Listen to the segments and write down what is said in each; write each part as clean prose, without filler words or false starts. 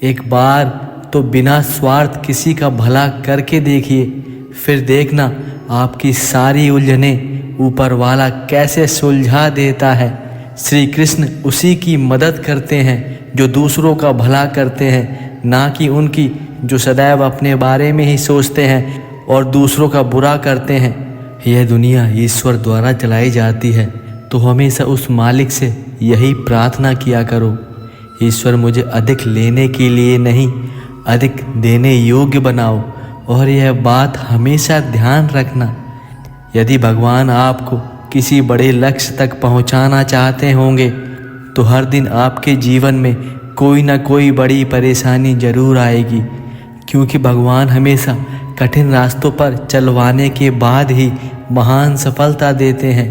एक बार तो बिना स्वार्थ किसी का भला करके देखिए, फिर देखना आपकी सारी उलझनें ऊपर वाला कैसे सुलझा देता है। श्री कृष्ण उसी की मदद करते हैं जो दूसरों का भला करते हैं, ना कि उनकी जो सदैव अपने बारे में ही सोचते हैं और दूसरों का बुरा करते हैं। यह दुनिया ईश्वर द्वारा चलाई जाती है, तो हमेशा उस मालिक से यही प्रार्थना किया करो, ईश्वर मुझे अधिक लेने के लिए नहीं, अधिक देने योग्य बनाओ। और यह बात हमेशा ध्यान रखना, यदि भगवान आपको किसी बड़े लक्ष्य तक पहुंचाना चाहते होंगे तो हर दिन आपके जीवन में कोई ना कोई बड़ी परेशानी जरूर आएगी, क्योंकि भगवान हमेशा कठिन रास्तों पर चलवाने के बाद ही महान सफलता देते हैं।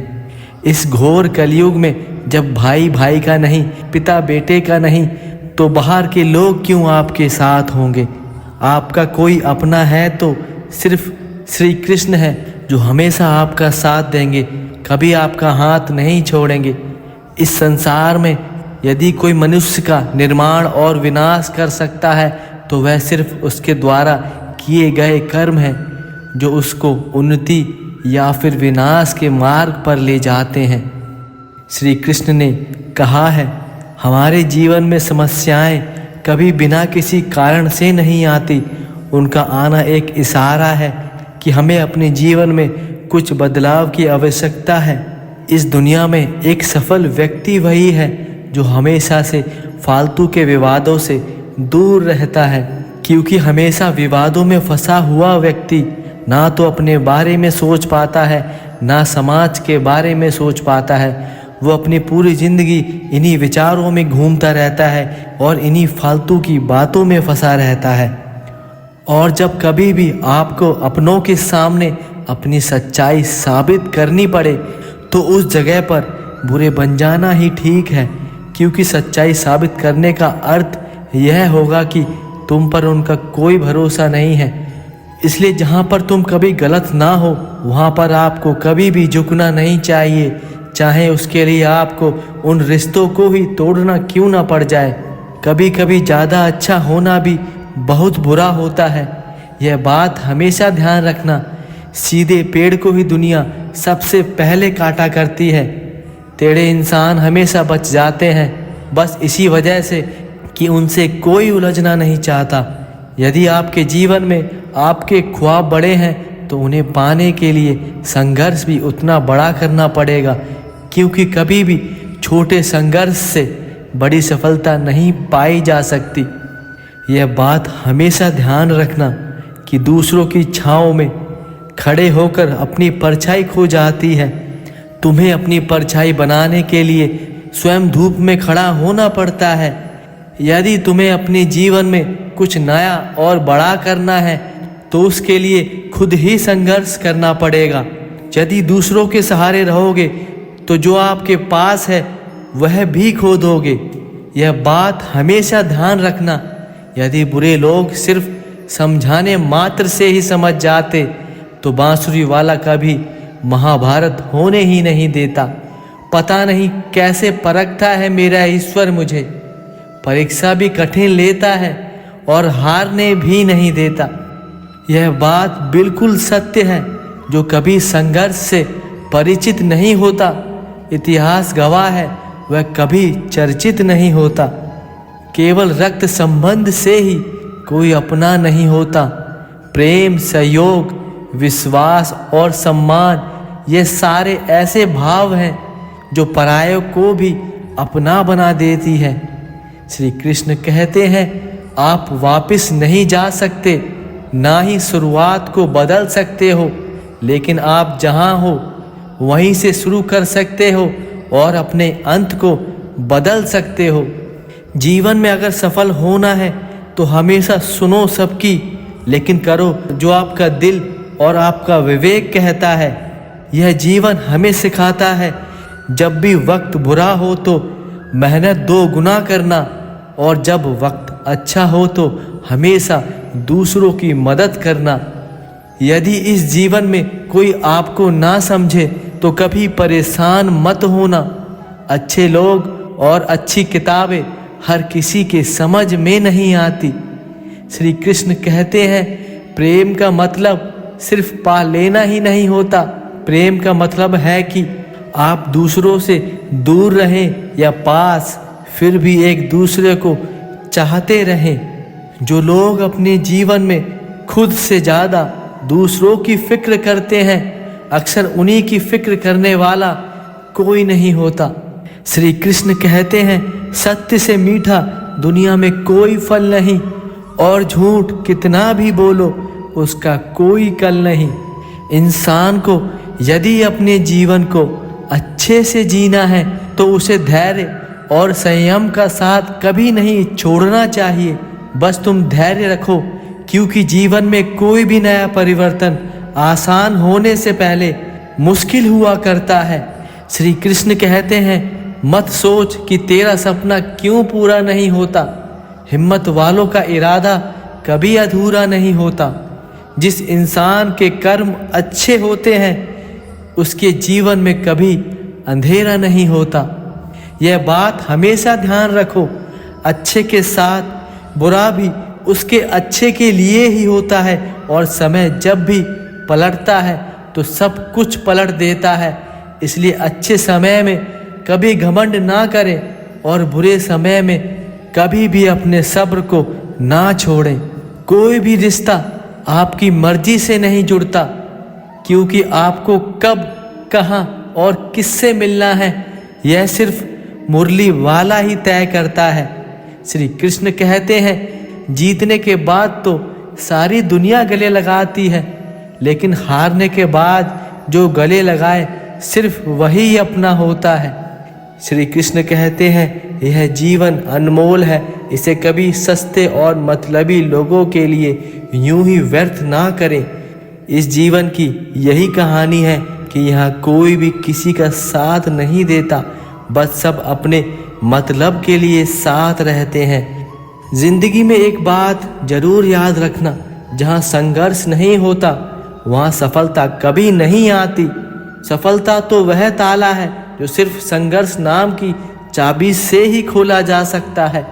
इस घोर कलयुग में जब भाई भाई का नहीं, पिता बेटे का नहीं, तो बाहर के लोग क्यों आपके साथ होंगे। आपका कोई अपना है तो सिर्फ श्री कृष्ण है, जो हमेशा आपका साथ देंगे, कभी आपका हाथ नहीं छोड़ेंगे। इस संसार में यदि कोई मनुष्य का निर्माण और विनाश कर सकता है तो वह सिर्फ उसके द्वारा किए गए कर्म हैं, जो उसको उन्नति या फिर विनाश के मार्ग पर ले जाते हैं। श्री कृष्ण ने कहा है, हमारे जीवन में समस्याएं कभी बिना किसी कारण से नहीं आती, उनका आना एक इशारा है कि हमें अपने जीवन में कुछ बदलाव की आवश्यकता है। इस दुनिया में एक सफल व्यक्ति वही है जो हमेशा से फालतू के विवादों से दूर रहता है, क्योंकि हमेशा विवादों में फंसा हुआ व्यक्ति ना तो अपने बारे में सोच पाता है, ना समाज के बारे में सोच पाता है। वो अपनी पूरी ज़िंदगी इन्हीं विचारों में घूमता रहता है और इन्हीं फालतू की बातों में फंसा रहता है। और जब कभी भी आपको अपनों के सामने अपनी सच्चाई साबित करनी पड़े तो उस जगह पर बुरे बन जाना ही ठीक है, क्योंकि सच्चाई साबित करने का अर्थ यह होगा कि तुम पर उनका कोई भरोसा नहीं है। इसलिए जहाँ पर तुम कभी गलत ना हो वहाँ पर आपको कभी भी झुकना नहीं चाहिए, चाहे उसके लिए आपको उन रिश्तों को ही तोड़ना क्यों ना पड़ जाए। कभी कभी ज़्यादा अच्छा होना भी बहुत बुरा होता है, यह बात हमेशा ध्यान रखना। सीधे पेड़ को ही दुनिया सबसे पहले काटा करती है, टेढ़े इंसान हमेशा बच जाते हैं, बस इसी वजह से कि उनसे कोई उलझना नहीं चाहता। यदि आपके जीवन में आपके ख्वाब बड़े हैं तो उन्हें पाने के लिए संघर्ष भी उतना बड़ा करना पड़ेगा, क्योंकि कभी भी छोटे संघर्ष से बड़ी सफलता नहीं पाई जा सकती। यह बात हमेशा ध्यान रखना कि दूसरों की छाँव में खड़े होकर अपनी परछाई खो जाती है। तुम्हें अपनी परछाई बनाने के लिए स्वयं धूप में खड़ा होना पड़ता है। यदि तुम्हें अपने जीवन में कुछ नया और बड़ा करना है तो उसके लिए खुद ही संघर्ष करना पड़ेगा। यदि दूसरों के सहारे रहोगे तो जो आपके पास है वह भी खो दोगे। यह बात हमेशा ध्यान रखना। यदि बुरे लोग सिर्फ समझाने मात्र से ही समझ जाते तो बांसुरी वाला कभी महाभारत होने ही नहीं देता। पता नहीं कैसे परखता है मेरा ईश्वर मुझे, परीक्षा भी कठिन लेता है और हारने भी नहीं देता। यह बात बिल्कुल सत्य है। जो कभी संघर्ष से परिचित नहीं होता, इतिहास गवाह है, वह कभी चर्चित नहीं होता। केवल रक्त संबंध से ही कोई अपना नहीं होता। प्रेम, सहयोग, विश्वास और सम्मान, ये सारे ऐसे भाव हैं जो परायों को भी अपना बना देती है। श्री कृष्ण कहते हैं, आप वापस नहीं जा सकते, ना ही शुरुआत को बदल सकते हो, लेकिन आप जहाँ हो वहीं से शुरू कर सकते हो और अपने अंत को बदल सकते हो। जीवन में अगर सफल होना है तो हमेशा सुनो सबकी, लेकिन करो जो आपका दिल और आपका विवेक कहता है। यह जीवन हमें सिखाता है, जब भी वक्त बुरा हो तो मेहनत 2 गुना करना, और जब वक्त अच्छा हो तो हमेशा दूसरों की मदद करना। यदि इस जीवन में कोई आपको ना समझे तो कभी परेशान मत होना। अच्छे लोग और अच्छी किताबें हर किसी के समझ में नहीं आती। श्री कृष्ण कहते हैं प्रेम का मतलब सिर्फ पा लेना ही नहीं होता। प्रेम का मतलब है कि आप दूसरों से दूर रहें या पास, फिर भी एक दूसरे को चाहते रहें। जो लोग अपने जीवन में खुद से ज़्यादा दूसरों की फिक्र करते हैं, अक्सर उन्हीं की फिक्र करने वाला कोई नहीं होता। श्री कृष्ण कहते हैं सत्य से मीठा दुनिया में कोई फल नहीं, और झूठ कितना भी बोलो उसका कोई कल नहीं। इंसान को यदि अपने जीवन को अच्छे से जीना है तो उसे धैर्य और संयम का साथ कभी नहीं छोड़ना चाहिए। बस तुम धैर्य रखो, क्योंकि जीवन में कोई भी नया परिवर्तन आसान होने से पहले मुश्किल हुआ करता है। श्री कृष्ण कहते हैं मत सोच कि तेरा सपना क्यों पूरा नहीं होता। हिम्मत वालों का इरादा कभी अधूरा नहीं होता। जिस इंसान के कर्म अच्छे होते हैं उसके जीवन में कभी अंधेरा नहीं होता। यह बात हमेशा ध्यान रखो, अच्छे के साथ बुरा भी उसके अच्छे के लिए ही होता है, और समय जब भी पलटता है तो सब कुछ पलट देता है। इसलिए अच्छे समय में कभी घमंड ना करें और बुरे समय में कभी भी अपने सब्र को ना छोड़ें। कोई भी रिश्ता आपकी मर्जी से नहीं जुड़ता, क्योंकि आपको कब, कहाँ और किससे मिलना है यह सिर्फ मुरली वाला ही तय करता है। श्री कृष्ण कहते हैं जीतने के बाद तो सारी दुनिया गले लगाती है, लेकिन हारने के बाद जो गले लगाए सिर्फ वही अपना होता है। श्री कृष्ण कहते हैं यह जीवन अनमोल है, इसे कभी सस्ते और मतलबी लोगों के लिए यूं ही व्यर्थ ना करें। इस जीवन की यही कहानी है कि यहाँ कोई भी किसी का साथ नहीं देता, बस सब अपने मतलब के लिए साथ रहते हैं। जिंदगी में एक बात जरूर याद रखना, जहाँ संघर्ष नहीं होता वहाँ सफलता कभी नहीं आती। सफलता तो वह ताला है जो सिर्फ संघर्ष नाम की चाबी से ही खोला जा सकता है।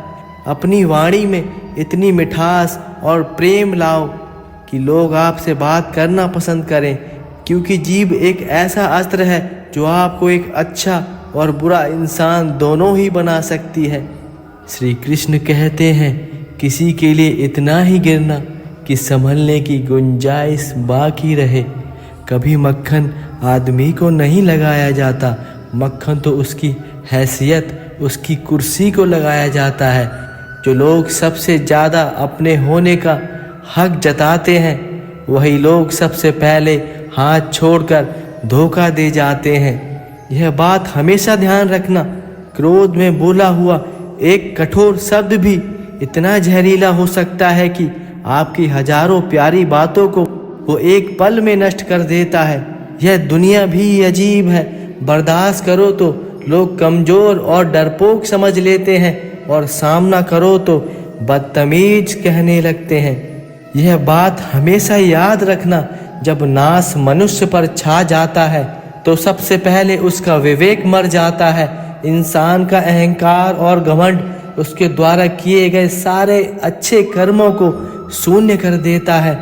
अपनी वाणी में इतनी मिठास और प्रेम लाओ कि लोग आपसे बात करना पसंद करें, क्योंकि जीभ एक ऐसा अस्त्र है जो आपको एक अच्छा और बुरा इंसान दोनों ही बना सकती है। श्री कृष्ण कहते हैं किसी के लिए इतना ही गिरना कि संभलने की गुंजाइश बाकी रहे। कभी मक्खन आदमी को नहीं लगाया जाता, मक्खन तो उसकी हैसियत, उसकी कुर्सी को लगाया जाता है। जो लोग सबसे ज़्यादा अपने होने का हक जताते हैं वही लोग सबसे पहले हाथ छोड़कर धोखा दे जाते हैं। यह बात हमेशा ध्यान रखना, क्रोध में बोला हुआ एक कठोर शब्द भी इतना जहरीला हो सकता है कि आपकी हजारों प्यारी बातों को वो एक पल में नष्ट कर देता है। यह दुनिया भी अजीब है, बर्दाश्त करो तो लोग कमज़ोर और डरपोक समझ लेते हैं, और सामना करो तो बदतमीज कहने लगते हैं। यह बात हमेशा याद रखना, जब नाश मनुष्य पर छा जाता है तो सबसे पहले उसका विवेक मर जाता है। इंसान का अहंकार और घमंड उसके द्वारा किए गए सारे अच्छे कर्मों को शून्य कर देता है।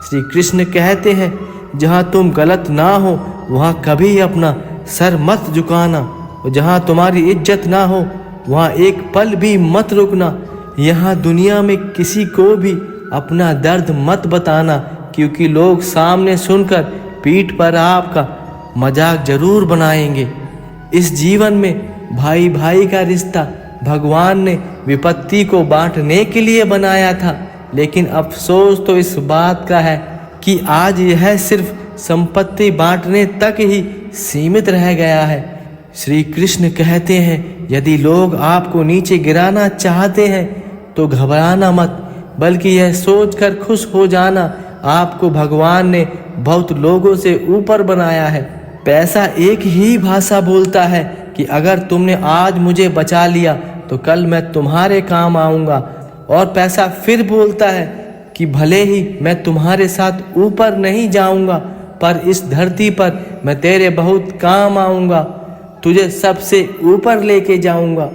श्री कृष्ण कहते हैं जहाँ तुम गलत ना हो वहाँ कभी अपना सर मत झुकाना, और जहाँ तुम्हारी इज्जत ना हो वहाँ एक पल भी मत रुकना। यहाँ दुनिया में किसी को भी अपना दर्द मत बताना, क्योंकि लोग सामने सुनकर पीठ पर आपका मजाक जरूर बनाएंगे। इस जीवन में भाई भाई का रिश्ता भगवान ने विपत्ति को बांटने के लिए बनाया था, लेकिन अफसोस तो इस बात का है कि आज यह सिर्फ संपत्ति बांटने तक ही सीमित रह गया है। श्री कृष्ण कहते हैं यदि लोग आपको नीचे गिराना चाहते हैं तो घबराना मत, बल्कि यह सोचकर खुश हो जाना आपको भगवान ने बहुत लोगों से ऊपर बनाया है। पैसा एक ही भाषा बोलता है कि अगर तुमने आज मुझे बचा लिया तो कल मैं तुम्हारे काम आऊँगा, और पैसा फिर बोलता है कि भले ही मैं तुम्हारे साथ ऊपर नहीं जाऊँगा, पर इस धरती पर मैं तेरे बहुत काम आऊँगा, तुझे सबसे ऊपर लेके जाऊँगा।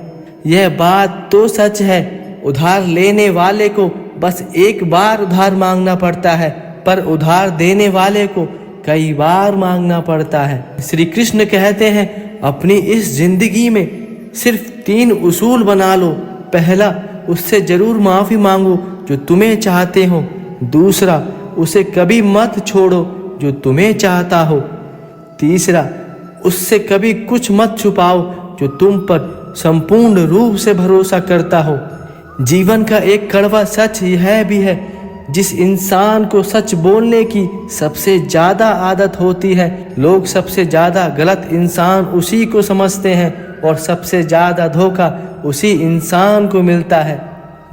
यह बात तो सच है, उधार लेने वाले को बस एक बार उधार मांगना पड़ता है, पर उधार देने वाले को कई बार मांगना पड़ता है। श्री कृष्ण कहते हैं, अपनी इस जिंदगी में सिर्फ 3 उसूल बना लो। पहला, उससे जरूर माफ़ी मांगो जो तुम्हें चाहते हो। दूसरा, उसे कभी मत छोड़ो जो तुम्हें चाहता हो। तीसरा, उससे कभी कुछ मत छुपाओ जो तुम पर संपूर्ण रूप से भरोसा करता हो। जीवन का एक कड़वा सच यह भी है, जिस इंसान को सच बोलने की सबसे ज़्यादा आदत होती है, लोग सबसे ज़्यादा गलत इंसान उसी को समझते हैं और सबसे ज़्यादा धोखा उसी इंसान को मिलता है।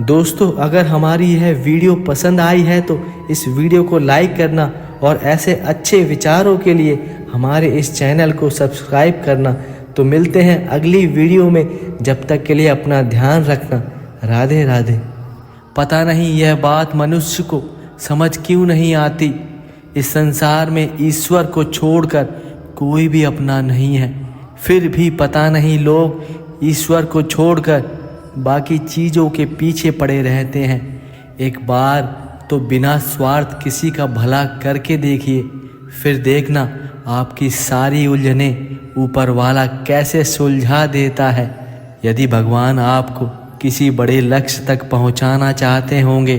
दोस्तों, अगर हमारी यह वीडियो पसंद आई है तो इस वीडियो को लाइक करना और ऐसे अच्छे विचारों के लिए हमारे इस चैनल को सब्सक्राइब करना। तो मिलते हैं अगली वीडियो में, जब तक के लिए अपना ध्यान रखना। राधे राधे। पता नहीं यह बात मनुष्य को समझ क्यों नहीं आती, इस संसार में ईश्वर को छोड़कर कोई भी अपना नहीं है। फिर भी पता नहीं लोग ईश्वर को छोड़कर बाकी चीज़ों के पीछे पड़े रहते हैं। एक बार तो बिना स्वार्थ किसी का भला करके देखिए, फिर देखना आपकी सारी उलझनें ऊपर वाला कैसे सुलझा देता है। यदि भगवान आपको किसी बड़े लक्ष्य तक पहुंचाना चाहते होंगे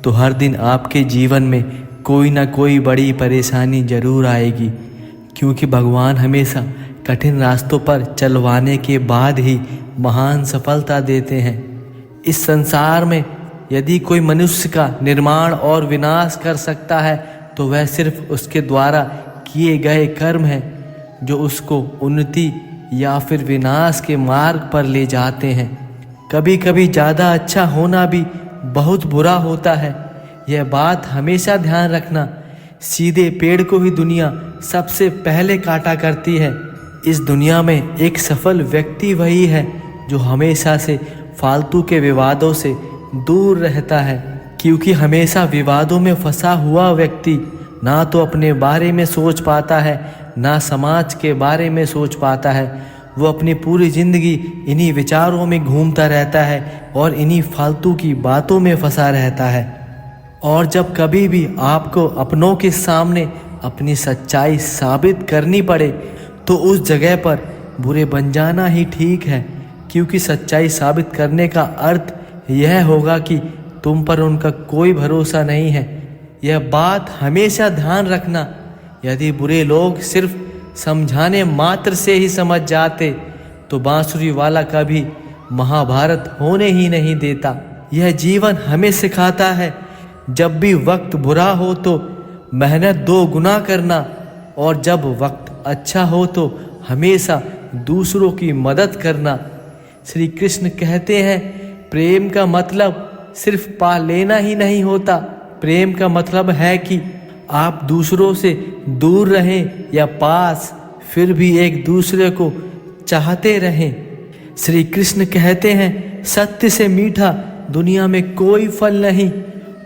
तो हर दिन आपके जीवन में कोई ना कोई बड़ी परेशानी जरूर आएगी, क्योंकि भगवान हमेशा कठिन रास्तों पर चलवाने के बाद ही महान सफलता देते हैं। इस संसार में यदि कोई मनुष्य का निर्माण और विनाश कर सकता है तो वह सिर्फ उसके द्वारा किए गए कर्म हैं, जो उसको उन्नति या फिर विनाश के मार्ग पर ले जाते हैं। कभी कभी ज़्यादा अच्छा होना भी बहुत बुरा होता है, यह बात हमेशा ध्यान रखना। सीधे पेड़ को ही दुनिया सबसे पहले काटा करती है। इस दुनिया में एक सफल व्यक्ति वही है जो हमेशा से फालतू के विवादों से दूर रहता है, क्योंकि हमेशा विवादों में फंसा हुआ व्यक्ति ना तो अपने बारे में सोच पाता है, ना समाज के बारे में सोच पाता है। वो अपनी पूरी ज़िंदगी इन्हीं विचारों में घूमता रहता है और इन्हीं फालतू की बातों में फंसा रहता है। और जब कभी भी आपको अपनों के सामने अपनी सच्चाई साबित करनी पड़े तो उस जगह पर बुरे बन जाना ही ठीक है, क्योंकि सच्चाई साबित करने का अर्थ यह होगा कि तुम पर उनका कोई भरोसा नहीं है। यह बात हमेशा ध्यान रखना। यदि बुरे लोग सिर्फ समझाने मात्र से ही समझ जाते तो बांसुरी वाला कभी महाभारत होने ही नहीं देता। यह जीवन हमें सिखाता है, जब भी वक्त बुरा हो तो मेहनत 2 गुना करना, और जब वक्त अच्छा हो तो हमेशा दूसरों की मदद करना। श्री कृष्ण कहते हैं, प्रेम का मतलब सिर्फ पा लेना ही नहीं होता, प्रेम का मतलब है कि आप दूसरों से दूर रहें या पास, फिर भी एक दूसरे को चाहते रहें। श्री कृष्ण कहते हैं, सत्य से मीठा दुनिया में कोई फल नहीं,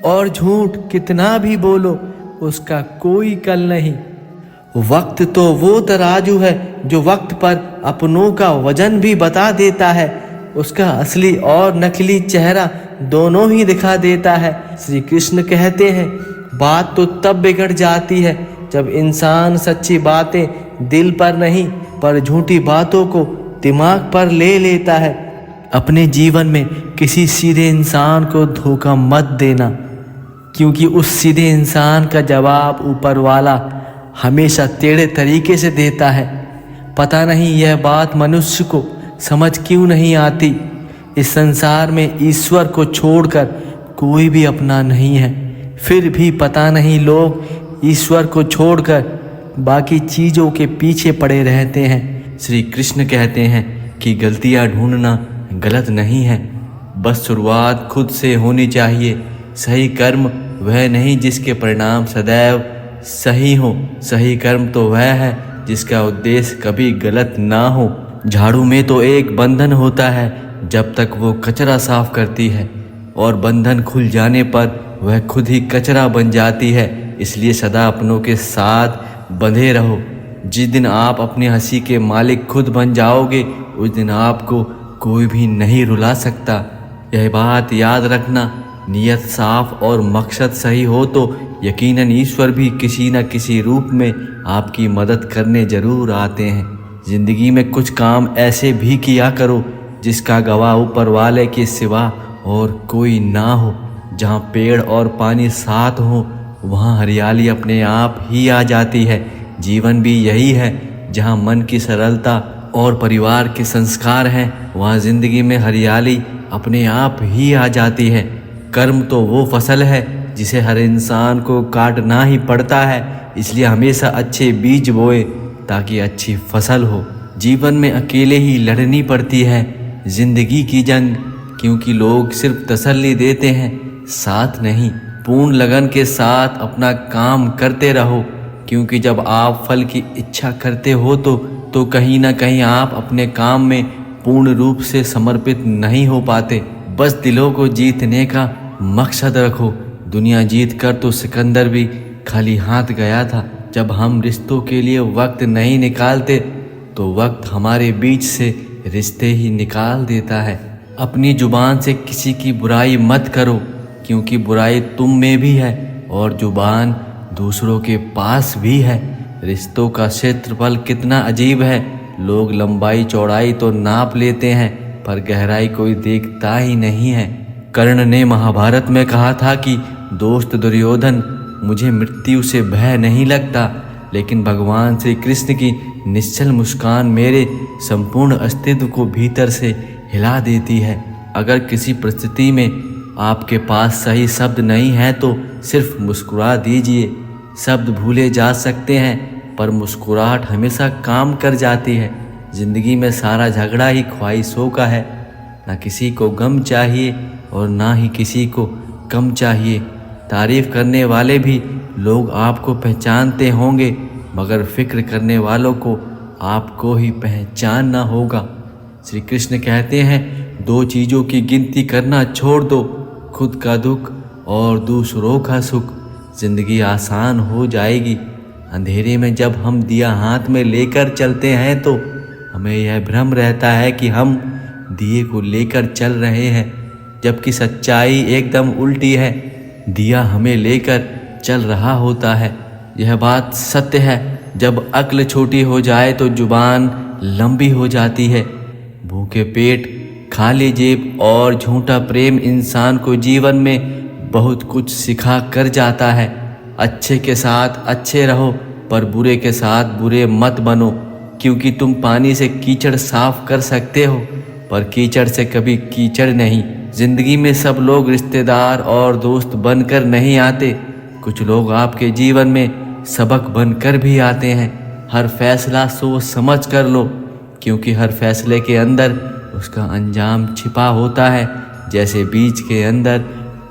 और झूठ कितना भी बोलो उसका कोई कल नहीं। वक्त तो वो तराजू है जो वक्त पर अपनों का वजन भी बता देता है, उसका असली और नकली चेहरा दोनों ही दिखा देता है। श्री कृष्ण कहते हैं, बात तो तब बिगड़ जाती है जब इंसान सच्ची बातें दिल पर नहीं पर झूठी बातों को दिमाग पर ले लेता है। अपने जीवन में किसी सीधे इंसान को धोखा मत देना, क्योंकि उस सीधे इंसान का जवाब ऊपर वाला हमेशा टेढ़े तरीके से देता है। पता नहीं यह बात मनुष्य को समझ क्यों नहीं आती, इस संसार में ईश्वर को छोड़कर कोई भी अपना नहीं है। फिर भी पता नहीं लोग ईश्वर को छोड़कर बाकी चीज़ों के पीछे पड़े रहते हैं। श्री कृष्ण कहते हैं कि गलतियाँ ढूंढना गलत नहीं है, बस शुरुआत खुद से होनी चाहिए। सही कर्म वह नहीं जिसके परिणाम सदैव सही हो, सही कर्म तो वह है जिसका उद्देश्य कभी गलत ना हो। झाड़ू में तो एक बंधन होता है जब तक वो कचरा साफ करती है, और बंधन खुल जाने पर वह खुद ही कचरा बन जाती है। इसलिए सदा अपनों के साथ बंधे रहो। जिस दिन आप अपनी हंसी के मालिक खुद बन जाओगे उस दिन आपको कोई भी नहीं रुला सकता। यह बात याद रखना, नीयत साफ और मकसद सही हो तो यकीनन ईश्वर भी किसी न किसी रूप में आपकी मदद करने जरूर आते हैं। ज़िंदगी में कुछ काम ऐसे भी किया करो जिसका गवाह ऊपर वाले के सिवा और कोई ना हो। जहाँ पेड़ और पानी साथ हो वहाँ हरियाली अपने आप ही आ जाती है। जीवन भी यही है, जहाँ मन की सरलता और परिवार के संस्कार हैं वहाँ ज़िंदगी में हरियाली अपने आप ही आ जाती है। कर्म तो वो फसल है जिसे हर इंसान को काटना ही पड़ता है, इसलिए हमेशा अच्छे बीज बोए ताकि अच्छी फसल हो। जीवन में अकेले ही लड़नी पड़ती है ज़िंदगी की जंग, क्योंकि लोग सिर्फ तसल्ली देते हैं, साथ नहीं। पूर्ण लगन के साथ अपना काम करते रहो, क्योंकि जब आप फल की इच्छा करते हो तो कहीं ना कहीं आप अपने काम में पूर्ण रूप से समर्पित नहीं हो पाते। बस दिलों को जीतने का मकसद रखो। दुनिया जीत कर तो सिकंदर भी खाली हाथ गया था। जब हम रिश्तों के लिए वक्त नहीं निकालते तो वक्त हमारे बीच से रिश्ते ही निकाल देता है। अपनी जुबान से किसी की बुराई मत करो, क्योंकि बुराई तुम में भी है और जुबान दूसरों के पास भी है। रिश्तों का क्षेत्रफल कितना अजीब है। लोग लंबाई चौड़ाई तो नाप लेते हैं पर गहराई कोई देखता ही नहीं है। कर्ण ने महाभारत में कहा था कि दोस्त दुर्योधन, मुझे मृत्यु से भय नहीं लगता, लेकिन भगवान श्री कृष्ण की निश्चल मुस्कान मेरे संपूर्ण अस्तित्व को भीतर से हिला देती है। अगर किसी परिस्थिति में आपके पास सही शब्द नहीं है तो सिर्फ मुस्कुरा दीजिए। शब्द भूले जा सकते हैं पर मुस्कुराहट हमेशा काम कर जाती है। ज़िंदगी में सारा झगड़ा ही ख्वाहिशों का है। ना किसी को गम चाहिए और ना ही किसी को कम चाहिए। तारीफ़ करने वाले भी लोग आपको पहचानते होंगे, मगर फिक्र करने वालों को आपको ही पहचानना होगा। श्री कृष्ण कहते हैं, दो चीज़ों की गिनती करना छोड़ दो, खुद का दुख और दूसरों का सुख। ज़िंदगी आसान हो जाएगी। अंधेरे में जब हम दिया हाथ में लेकर चलते हैं तो हमें यह भ्रम रहता है कि हम दिए को लेकर चल रहे हैं, जबकि सच्चाई एकदम उल्टी है। दिया हमें लेकर चल रहा होता है। यह बात सत्य है। जब अक्ल छोटी हो जाए तो जुबान लंबी हो जाती है। भूखे पेट, खाली जेब और झूठा प्रेम इंसान को जीवन में बहुत कुछ सिखा कर जाता है। अच्छे के साथ अच्छे रहो पर बुरे के साथ बुरे मत बनो, क्योंकि तुम पानी से कीचड़ साफ कर सकते हो पर कीचड़ से कभी कीचड़ नहीं। जिंदगी में सब लोग रिश्तेदार और दोस्त बनकर नहीं आते। कुछ लोग आपके जीवन में सबक बनकर भी आते हैं। हर फैसला सोच समझ कर लो, क्योंकि हर फैसले के अंदर उसका अंजाम छिपा होता है, जैसे बीज के अंदर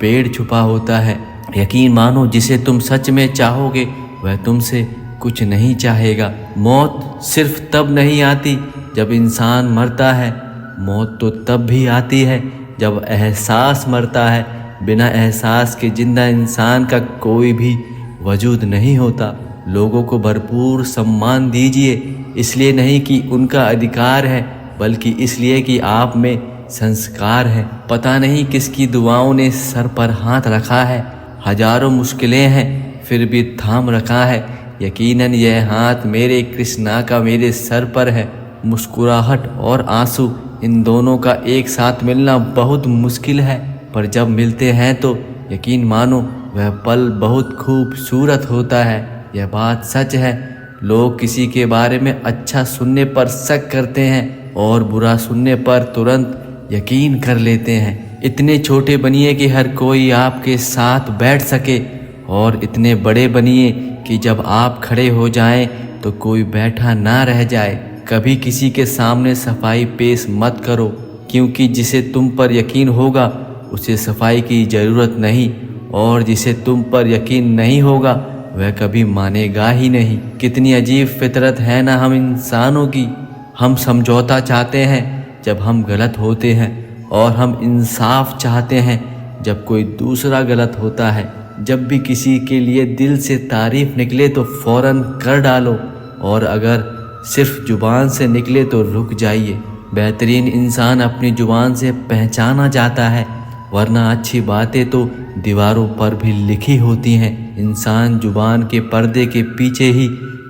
पेड़ छुपा होता है। यकीन मानो, जिसे तुम सच में चाहोगे वह तुमसे कुछ नहीं चाहेगा। मौत सिर्फ तब नहीं आती जब इंसान मरता है, मौत तो तब भी आती है जब एहसास मरता है। बिना एहसास के जिंदा इंसान का कोई भी वजूद नहीं होता। लोगों को भरपूर सम्मान दीजिए, इसलिए नहीं कि उनका अधिकार है, बल्कि इसलिए कि आप में संस्कार है। पता नहीं किसकी दुआओं ने सर पर हाथ रखा है। हजारों मुश्किलें हैं फिर भी थाम रखा है। यकीनन यह हाथ मेरे कृष्णा का मेरे सर पर है। मुस्कुराहट और आंसू, इन दोनों का एक साथ मिलना बहुत मुश्किल है, पर जब मिलते हैं तो यकीन मानो वह पल बहुत खूबसूरत होता है। यह बात सच है। लोग किसी के बारे में अच्छा सुनने पर शक करते हैं और बुरा सुनने पर तुरंत यकीन कर लेते हैं। इतने छोटे बनिए कि हर कोई आपके साथ बैठ सके, और इतने बड़े बनिए कि जब आप खड़े हो जाएं तो कोई बैठा ना रह जाए। कभी किसी के सामने सफाई पेश मत करो, क्योंकि जिसे तुम पर यकीन होगा उसे सफाई की ज़रूरत नहीं, और जिसे तुम पर यकीन नहीं होगा वह कभी मानेगा ही नहीं। कितनी अजीब फितरत है ना हम इंसानों की। हम समझौता चाहते हैं जब हम गलत होते हैं, और हम इंसाफ चाहते हैं जब कोई दूसरा गलत होता है। जब भी किसी के लिए दिल से तारीफ निकले तो फौरन कर डालो, और अगर सिर्फ जुबान से निकले तो रुक जाइए। बेहतरीन इंसान अपनी जुबान से पहचाना जाता है, वरना अच्छी बातें तो दीवारों पर भी लिखी होती हैं। इंसान जुबान के पर्दे के पीछे ही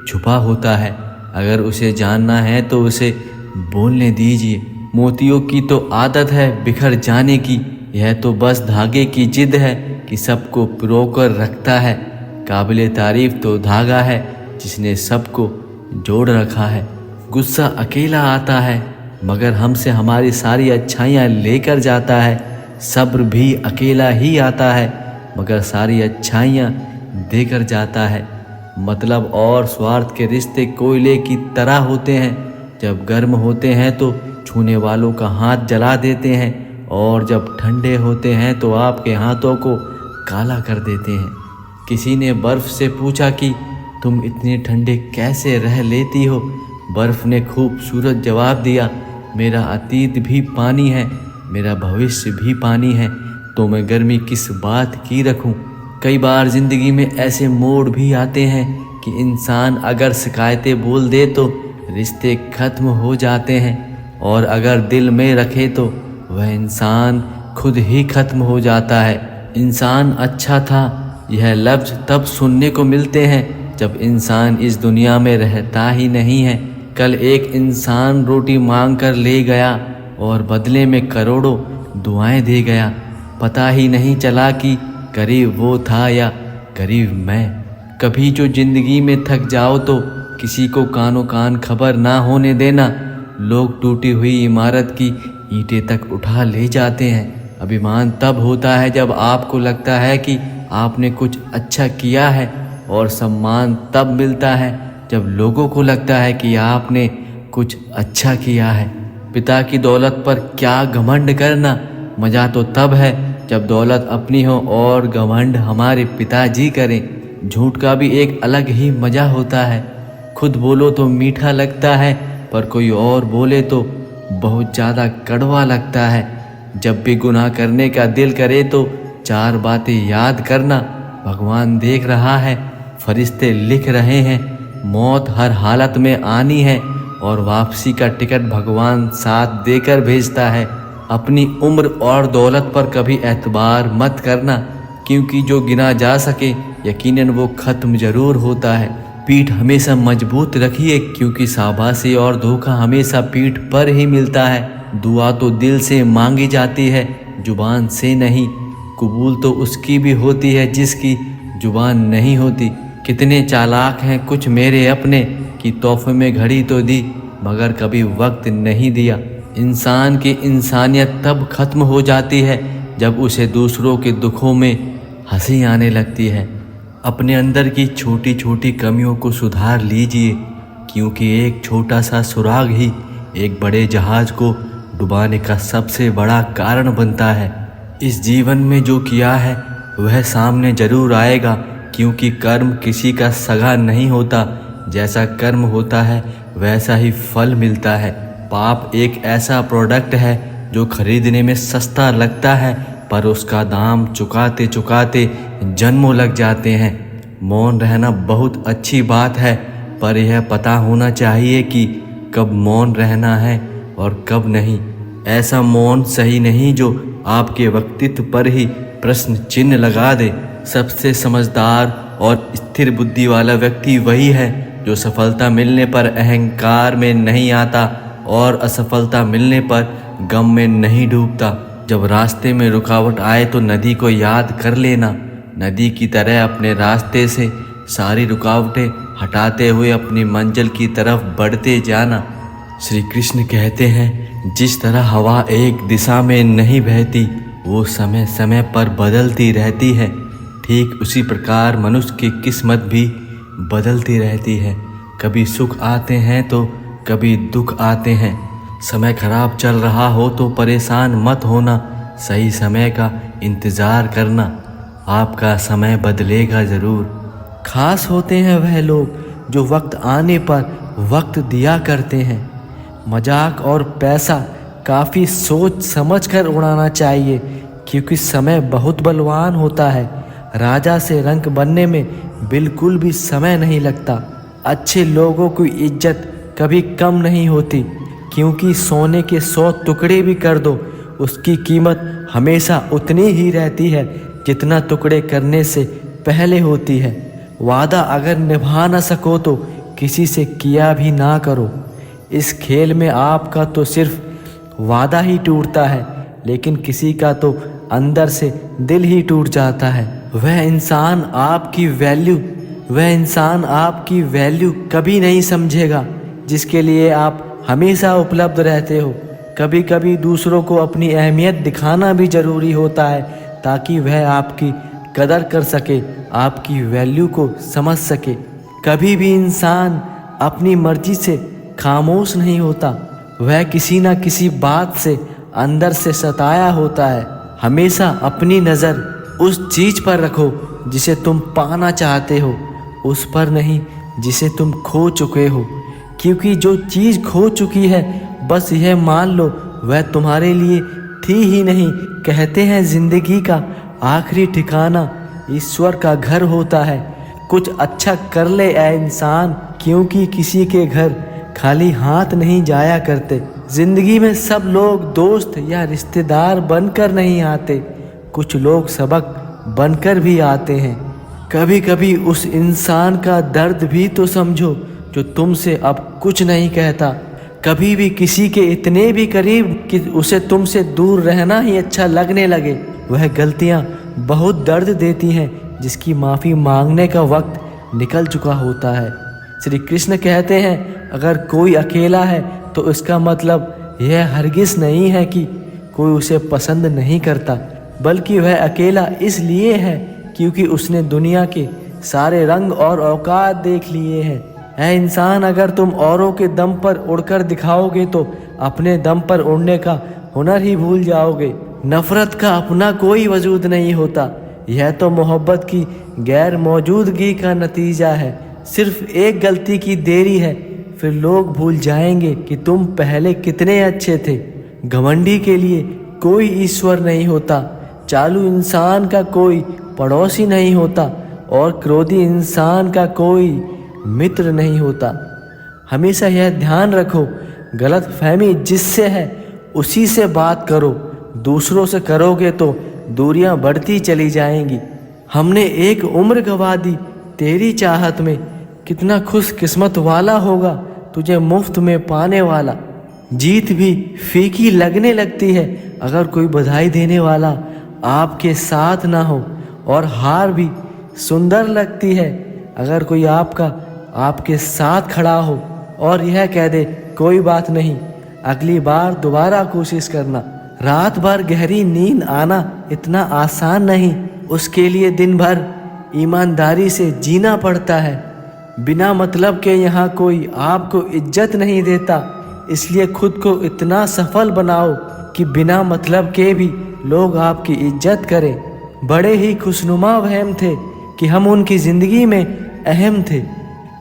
छुपा होता है। अगर उसे जानना है तो उसे बोलने दीजिए। मोतियों की तो आदत है बिखर जाने की, यह तो बस धागे की जिद है कि सबको पिरोकर रखता है। काबिले तारीफ तो धागा है जिसने सबको जोड़ रखा है। गुस्सा अकेला आता है मगर हमसे हमारी सारी अच्छाइयाँ लेकर जाता है। सब्र भी अकेला ही आता है मगर सारी अच्छाइयाँ देकर जाता है। मतलब और स्वार्थ के रिश्ते कोयले की तरह होते हैं। जब गर्म होते हैं तो छूने वालों का हाथ जला देते हैं और जब ठंडे होते हैं तो आपके हाथों को काला कर देते हैं। किसी ने बर्फ़ से पूछा कि तुम इतने ठंडे कैसे रह लेती हो। बर्फ़ ने खूबसूरत जवाब दिया, मेरा अतीत भी पानी है, मेरा भविष्य भी पानी है, तो मैं गर्मी किस बात की रखूं। कई बार ज़िंदगी में ऐसे मोड़ भी आते हैं कि इंसान अगर शिकायतें बोल दे तो रिश्ते ख़त्म हो जाते हैं, और अगर दिल में रखे तो वह इंसान खुद ही ख़त्म हो जाता है। इंसान अच्छा था यह लफ्ज़ तब सुनने को मिलते हैं जब इंसान इस दुनिया में रहता ही नहीं है। कल एक इंसान रोटी मांग कर ले गया और बदले में करोड़ों दुआएं दे गया। पता ही नहीं चला कि करीब वो था या करीब मैं। कभी जो ज़िंदगी में थक जाओ तो किसी को कानो कान खबर ना होने देना। लोग टूटी हुई इमारत की ईंटें तक उठा ले जाते हैं। अभिमान तब होता है जब आपको लगता है कि आपने कुछ अच्छा किया है, और सम्मान तब मिलता है जब लोगों को लगता है कि आपने कुछ अच्छा किया है। पिता की दौलत पर क्या घमंड करना, मज़ा तो तब है जब दौलत अपनी हो और घमंड हमारे पिताजी करें। झूठ का भी एक अलग ही मज़ा होता है। खुद बोलो तो मीठा लगता है, पर कोई और बोले तो बहुत ज़्यादा कड़वा लगता है। जब भी गुनाह करने का दिल करे तो चार बातें याद करना। भगवान देख रहा है, फरिश्ते लिख रहे हैं, मौत हर हालत में आनी है, और वापसी का टिकट भगवान साथ देकर भेजता है। अपनी उम्र और दौलत पर कभी एतबार मत करना, क्योंकि जो गिना जा सके यकीनन वो ख़त्म ज़रूर होता है। पीठ हमेशा मजबूत रखिए, क्योंकि शाबाशी और धोखा हमेशा पीठ पर ही मिलता है। दुआ तो दिल से मांगी जाती है, जुबान से नहीं। कबूल तो उसकी भी होती है जिसकी जुबान नहीं होती। कितने चालाक हैं कुछ मेरे अपने, कि तोहफे में घड़ी तो दी मगर कभी वक्त नहीं दिया। इंसान की इंसानियत तब ख़त्म हो जाती है जब उसे दूसरों के दुखों में हंसी आने लगती है। अपने अंदर की छोटी छोटी कमियों को सुधार लीजिए, क्योंकि एक छोटा सा सुराग ही एक बड़े जहाज़ को डुबाने का सबसे बड़ा कारण बनता है। इस जीवन में जो किया है वह सामने ज़रूर आएगा, क्योंकि कर्म किसी का सगा नहीं होता। जैसा कर्म होता है वैसा ही फल मिलता है। पाप एक ऐसा प्रोडक्ट है जो खरीदने में सस्ता लगता है, पर उसका दाम चुकाते चुकाते जन्मों लग जाते हैं। मौन रहना बहुत अच्छी बात है, पर यह पता होना चाहिए कि कब मौन रहना है और कब नहीं। ऐसा मौन सही नहीं जो आपके व्यक्तित्व पर ही प्रश्न चिन्ह लगा दे। सबसे समझदार और स्थिर बुद्धि वाला व्यक्ति वही है जो सफलता मिलने पर अहंकार में नहीं आता और असफलता मिलने पर गम में नहीं डूबता। जब रास्ते में रुकावट आए तो नदी को याद कर लेना। नदी की तरह अपने रास्ते से सारी रुकावटें हटाते हुए अपनी मंजिल की तरफ बढ़ते जाना। श्री कृष्ण कहते हैं, जिस तरह हवा एक दिशा में नहीं बहती, वो समय समय पर बदलती रहती है, ठीक उसी प्रकार मनुष्य की किस्मत भी बदलती रहती है। कभी सुख आते हैं तो कभी दुख आते हैं। समय खराब चल रहा हो तो परेशान मत होना, सही समय का इंतज़ार करना। आपका समय बदलेगा ज़रूर। खास होते हैं वह लोग जो वक्त आने पर वक्त दिया करते हैं। मजाक और पैसा काफ़ी सोच समझ कर उड़ाना चाहिए, क्योंकि समय बहुत बलवान होता है। राजा से रंक बनने में बिल्कुल भी समय नहीं लगता। अच्छे लोगों की इज्जत कभी कम नहीं होती, क्योंकि सोने के 100 टुकड़े भी कर दो, उसकी कीमत हमेशा उतनी ही रहती है जितना टुकड़े करने से पहले होती है। वादा अगर निभा ना सको तो किसी से किया भी ना करो। इस खेल में आपका तो सिर्फ वादा ही टूटता है, लेकिन किसी का तो अंदर से दिल ही टूट जाता है। वह इंसान आपकी वैल्यू कभी नहीं समझेगा जिसके लिए आप हमेशा उपलब्ध रहते हो। कभी कभी दूसरों को अपनी अहमियत दिखाना भी ज़रूरी होता है ताकि वह आपकी कदर कर सके, आपकी वैल्यू को समझ सके। कभी भी इंसान अपनी मर्जी से खामोश नहीं होता, वह किसी न किसी बात से अंदर से सताया होता है। हमेशा अपनी नज़र उस चीज़ पर रखो जिसे तुम पाना चाहते हो, उस पर नहीं जिसे तुम खो चुके हो। क्योंकि जो चीज़ खो चुकी है, बस यह मान लो वह तुम्हारे लिए थी ही नहीं। कहते हैं ज़िंदगी का आखिरी ठिकाना ईश्वर का घर होता है। कुछ अच्छा कर ले ऐ इंसान, क्योंकि किसी के घर खाली हाथ नहीं जाया करते। ज़िंदगी में सब लोग दोस्त या रिश्तेदार बनकर नहीं आते, कुछ लोग सबक बनकर भी आते हैं। कभी कभी उस इंसान का दर्द भी तो समझो जो तुमसे अब कुछ नहीं कहता। कभी भी किसी के इतने भी करीब कि उसे तुमसे दूर रहना ही अच्छा लगने लगे। वह गलतियाँ बहुत दर्द देती हैं जिसकी माफ़ी मांगने का वक्त निकल चुका होता है। श्री कृष्ण कहते हैं, अगर कोई अकेला है तो इसका मतलब यह हरगिज़ नहीं है कि कोई उसे पसंद नहीं करता, बल्कि वह अकेला इसलिए है क्योंकि उसने दुनिया के सारे रंग और औकात देख लिए हैं। ऐ इंसान, अगर तुम औरों के दम पर उड़कर दिखाओगे तो अपने दम पर उड़ने का हुनर ही भूल जाओगे। नफ़रत का अपना कोई वजूद नहीं होता, यह तो मोहब्बत की गैर मौजूदगी का नतीजा है। सिर्फ एक गलती की देरी है, फिर लोग भूल जाएंगे कि तुम पहले कितने अच्छे थे। घमंडी के लिए कोई ईश्वर नहीं होता, चालू इंसान का कोई पड़ोसी नहीं होता और क्रोधी इंसान का कोई मित्र नहीं होता। हमेशा यह ध्यान रखो, गलत फहमी जिससे है उसी से बात करो। दूसरों से करोगे तो दूरियां बढ़ती चली जाएंगी। हमने एक उम्र गंवा दी तेरी चाहत में, कितना खुशकिस्मत वाला होगा तुझे मुफ्त में पाने वाला। जीत भी फीकी लगने लगती है अगर कोई बधाई देने वाला आपके साथ ना हो, और हार भी सुंदर लगती है अगर कोई आपके साथ खड़ा हो और यह कह दे, कोई बात नहीं, अगली बार दोबारा कोशिश करना। रात भर गहरी नींद आना इतना आसान नहीं, उसके लिए दिन भर ईमानदारी से जीना पड़ता है। बिना मतलब के यहाँ कोई आपको इज्जत नहीं देता, इसलिए खुद को इतना सफल बनाओ कि बिना मतलब के भी लोग आपकी इज्जत करें। बड़े ही खुशनुमा वहम थे कि हम उनकी ज़िंदगी में अहम थे।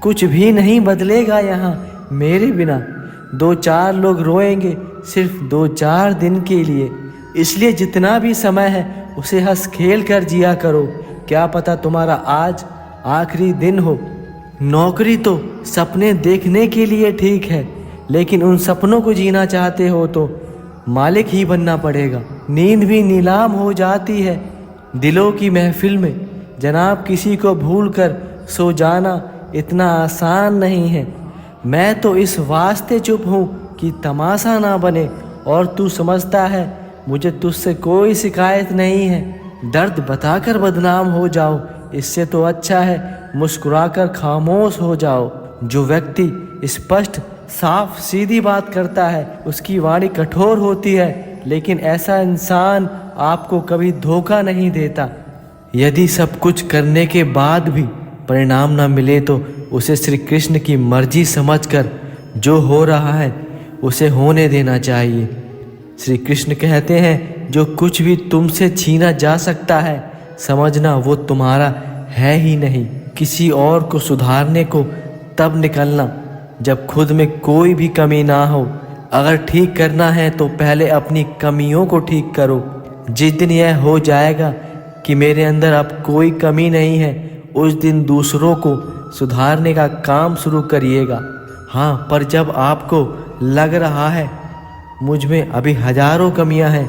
कुछ भी नहीं बदलेगा यहाँ मेरे बिना, 2-4 लोग रोएंगे सिर्फ 2-4 दिन के लिए। इसलिए जितना भी समय है उसे हंस खेल कर जिया करो, क्या पता तुम्हारा आज आखिरी दिन हो। नौकरी तो सपने देखने के लिए ठीक है, लेकिन उन सपनों को जीना चाहते हो तो मालिक ही बनना पड़ेगा। नींद भी नीलाम हो जाती है दिलों की महफिल में, जनाब किसी को भूल कर सो जाना इतना आसान नहीं है। मैं तो इस वास्ते चुप हूँ कि तमाशा ना बने, और तू समझता है मुझे तुझसे कोई शिकायत नहीं है। दर्द बताकर बदनाम हो जाओ, इससे तो अच्छा है मुस्कुराकर खामोश हो जाओ। जो व्यक्ति स्पष्ट साफ सीधी बात करता है उसकी वाणी कठोर होती है, लेकिन ऐसा इंसान आपको कभी धोखा नहीं देता। यदि सब कुछ करने के बाद भी परिणाम न मिले तो उसे श्री कृष्ण की मर्जी समझकर जो हो रहा है उसे होने देना चाहिए। श्री कृष्ण कहते हैं, जो कुछ भी तुमसे छीना जा सकता है समझना वो तुम्हारा है ही नहीं। किसी और को सुधारने को तब निकलना जब खुद में कोई भी कमी ना हो। अगर ठीक करना है तो पहले अपनी कमियों को ठीक करो। जिस दिन यह हो जाएगा कि मेरे अंदर अब कोई कमी नहीं है, उस दिन दूसरों को सुधारने का काम शुरू करिएगा। हाँ, पर जब आपको लग रहा है मुझ में अभी हजारों कमियां हैं,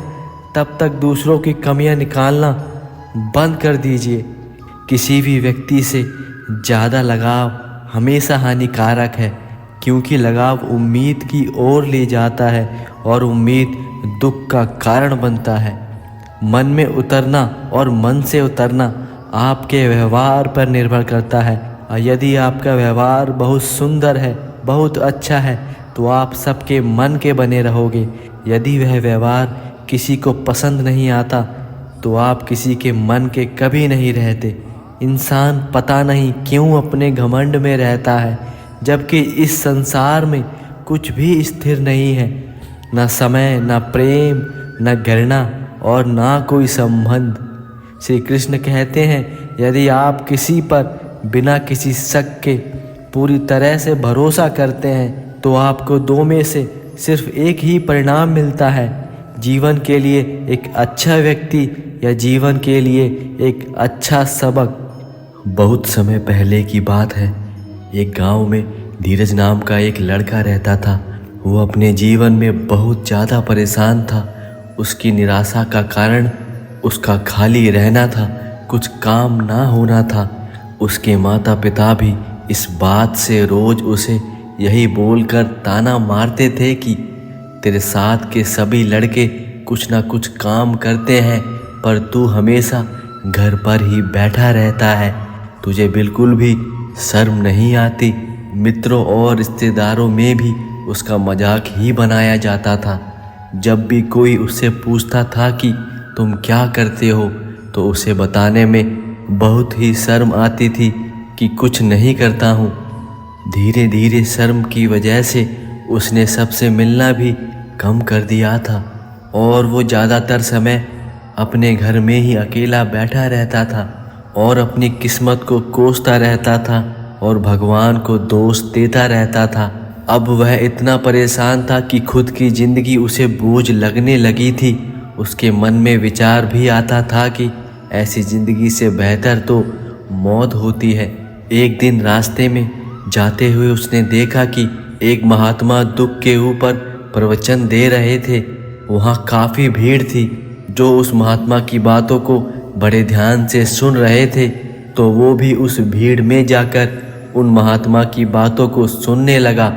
तब तक दूसरों की कमियां निकालना बंद कर दीजिए। किसी भी व्यक्ति से ज़्यादा लगाव हमेशा हानिकारक है, क्योंकि लगाव उम्मीद की ओर ले जाता है और उम्मीद दुख का कारण बनता है। मन में उतरना और मन से उतरना आपके व्यवहार पर निर्भर करता है। यदि आपका व्यवहार बहुत सुंदर है, बहुत अच्छा है, तो आप सबके मन के बने रहोगे। यदि वह व्यवहार किसी को पसंद नहीं आता तो आप किसी के मन के कभी नहीं रहते। इंसान पता नहीं क्यों अपने घमंड में रहता है, जबकि इस संसार में कुछ भी स्थिर नहीं है, न समय, न प्रेम, न घृणा और ना कोई संबंध। श्री कृष्ण कहते हैं, यदि आप किसी पर बिना किसी शक के पूरी तरह से भरोसा करते हैं तो आपको दो में से सिर्फ एक ही परिणाम मिलता है, जीवन के लिए एक अच्छा व्यक्ति या जीवन के लिए एक अच्छा सबक। बहुत समय पहले की बात है, एक गांव में धीरज नाम का एक लड़का रहता था। वो अपने जीवन में बहुत ज़्यादा परेशान था। उसकी निराशा का कारण उसका खाली रहना था, कुछ काम ना होना था। उसके माता पिता भी इस बात से रोज़ उसे यही बोलकर ताना मारते थे कि तेरे साथ के सभी लड़के कुछ ना कुछ काम करते हैं, पर तू हमेशा घर पर ही बैठा रहता है। तुझे बिल्कुल भी शर्म नहीं आती। मित्रों और रिश्तेदारों में भी उसका मजाक ही बनाया जाता था। जब भी कोई उससे पूछता था कि तुम क्या करते हो, तो उसे बताने में बहुत ही शर्म आती थी कि कुछ नहीं करता हूँ। धीरे धीरे शर्म की वजह से उसने सबसे मिलना भी कम कर दिया था और वो ज़्यादातर समय अपने घर में ही अकेला बैठा रहता था और अपनी किस्मत को कोसता रहता था और भगवान को दोष देता रहता था। अब वह इतना परेशान था कि खुद की ज़िंदगी उसे बोझ लगने लगी थी। उसके मन में विचार भी आता था कि ऐसी ज़िंदगी से बेहतर तो मौत होती है। एक दिन रास्ते में जाते हुए उसने देखा कि एक महात्मा दुख के ऊपर प्रवचन दे रहे थे। वहाँ काफ़ी भीड़ थी जो उस महात्मा की बातों को बड़े ध्यान से सुन रहे थे। तो वो भी उस भीड़ में जाकर उन महात्मा की बातों को सुनने लगा।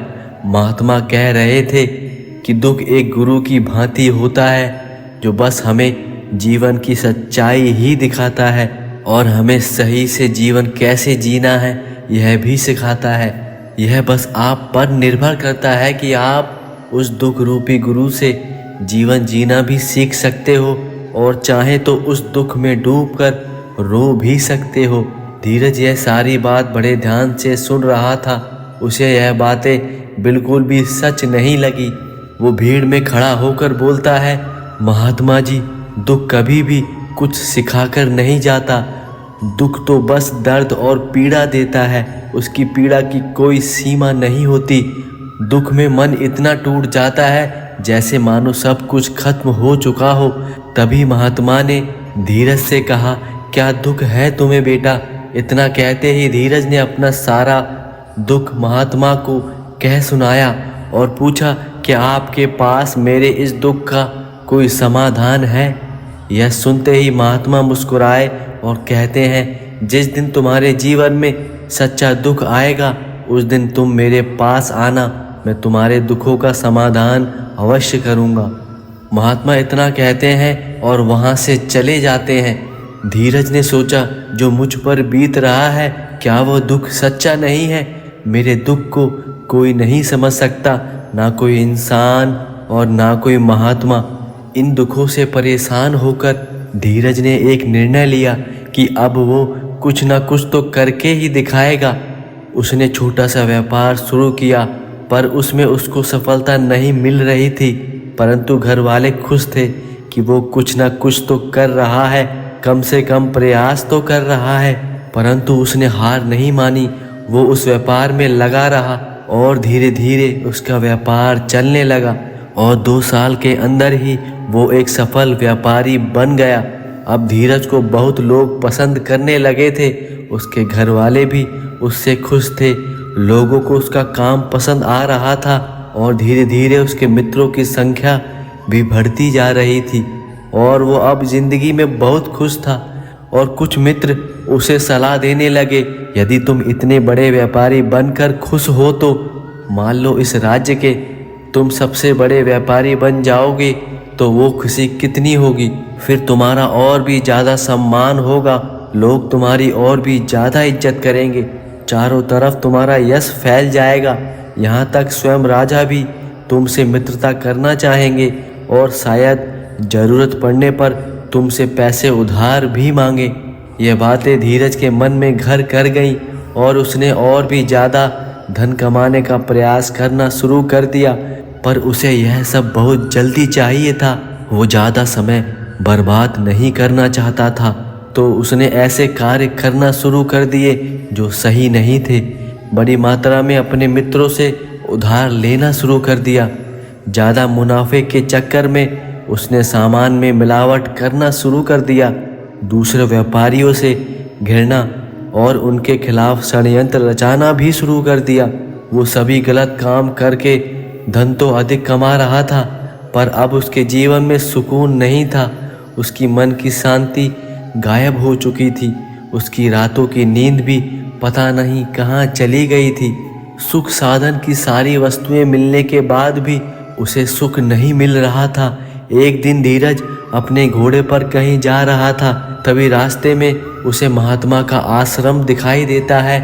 महात्मा कह रहे थे कि दुख एक गुरु की भांति होता है, जो बस हमें जीवन की सच्चाई ही दिखाता है और हमें सही से जीवन कैसे जीना है यह भी सिखाता है। यह बस आप पर निर्भर करता है कि आप उस दुख रूपी गुरु से जीवन जीना भी सीख सकते हो और चाहे तो उस दुख में डूबकर रो भी सकते हो। धीरज यह सारी बात बड़े ध्यान से सुन रहा था। उसे यह बातें बिल्कुल भी सच नहीं लगी। वो भीड़ में खड़ा होकर बोलता है, महात्मा जी, दुख कभी भी कुछ सिखाकर नहीं जाता। दुख तो बस दर्द और पीड़ा देता है, उसकी पीड़ा की कोई सीमा नहीं होती। दुख में मन इतना टूट जाता है जैसे मानो सब कुछ खत्म हो चुका हो। तभी महात्मा ने धीरज से कहा, क्या दुख है तुम्हें बेटा? इतना कहते ही धीरज ने अपना सारा दुख महात्मा को कह सुनाया और पूछा, क्या आपके पास मेरे इस दुख का कोई समाधान है? यह सुनते ही महात्मा मुस्कुराए और कहते हैं, जिस दिन तुम्हारे जीवन में सच्चा दुख आएगा उस दिन तुम मेरे पास आना, मैं तुम्हारे दुखों का समाधान अवश्य करूँगा। महात्मा इतना कहते हैं और वहाँ से चले जाते हैं। धीरज ने सोचा, जो मुझ पर बीत रहा है क्या वो दुख सच्चा नहीं है? मेरे दुख को कोई नहीं समझ सकता, ना कोई इंसान और ना कोई महात्मा। इन दुखों से परेशान होकर धीरज ने एक निर्णय लिया कि अब वो कुछ ना कुछ तो करके ही दिखाएगा। उसने छोटा सा व्यापार शुरू किया, पर उसमें उसको सफलता नहीं मिल रही थी, परंतु घर वाले खुश थे कि वो कुछ ना कुछ तो कर रहा है, कम से कम प्रयास तो कर रहा है। परंतु उसने हार नहीं मानी। वो उस व्यापार में लगा रहा और धीरे धीरे उसका व्यापार चलने लगा और 2 साल के अंदर ही वो एक सफल व्यापारी बन गया। अब धीरज को बहुत लोग पसंद करने लगे थे। उसके घर वाले भी उससे खुश थे। लोगों को उसका काम पसंद आ रहा था और धीरे धीरे उसके मित्रों की संख्या भी बढ़ती जा रही थी और वो अब जिंदगी में बहुत खुश था। और कुछ मित्र उसे सलाह देने लगे, यदि तुम इतने बड़े व्यापारी बनकर खुश हो तो मान लो इस राज्य के तुम सबसे बड़े व्यापारी बन जाओगे तो वो खुशी कितनी होगी। फिर तुम्हारा और भी ज़्यादा सम्मान होगा, लोग तुम्हारी और भी ज़्यादा इज्जत करेंगे, चारों तरफ तुम्हारा यश फैल जाएगा, यहाँ तक स्वयं राजा भी तुमसे मित्रता करना चाहेंगे और शायद ज़रूरत पड़ने पर तुमसे पैसे उधार भी मांगे। ये बातें धीरज के मन में घर कर गईं और उसने और भी ज़्यादा धन कमाने का प्रयास करना शुरू कर दिया। पर उसे यह सब बहुत जल्दी चाहिए था, वो ज़्यादा समय बर्बाद नहीं करना चाहता था, तो उसने ऐसे कार्य करना शुरू कर दिए जो सही नहीं थे। बड़ी मात्रा में अपने मित्रों से उधार लेना शुरू कर दिया। ज़्यादा मुनाफे के चक्कर में उसने सामान में मिलावट करना शुरू कर दिया। दूसरे व्यापारियों से घृणा और उनके खिलाफ षड्यंत्र रचाना भी शुरू कर दिया। वो सभी गलत काम करके धन तो अधिक कमा रहा था, पर अब उसके जीवन में सुकून नहीं था। उसकी मन की शांति गायब हो चुकी थी। उसकी रातों की नींद भी पता नहीं कहाँ चली गई थी। सुख साधन की सारी वस्तुएं मिलने के बाद भी उसे सुख नहीं मिल रहा था। एक दिन धीरज अपने घोड़े पर कहीं जा रहा था, तभी रास्ते में उसे महात्मा का आश्रम दिखाई देता है।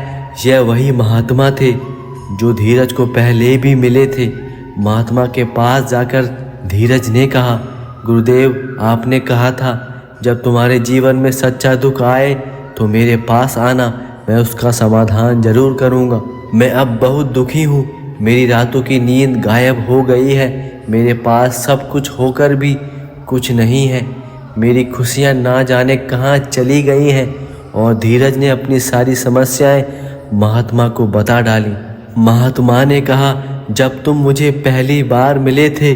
यह वही महात्मा थे जो धीरज को पहले भी मिले थे। महात्मा के पास जाकर धीरज ने कहा, गुरुदेव, आपने कहा था जब तुम्हारे जीवन में सच्चा दुख आए तो मेरे पास आना, मैं उसका समाधान जरूर करूँगा। मैं अब बहुत दुखी हूँ, मेरी रातों की नींद गायब हो गई है, मेरे पास सब कुछ होकर भी कुछ नहीं है, मेरी खुशियाँ ना जाने कहाँ चली गई हैं। और धीरज ने अपनी सारी समस्याएं महात्मा को बता डाली। महात्मा ने कहा, जब तुम मुझे पहली बार मिले थे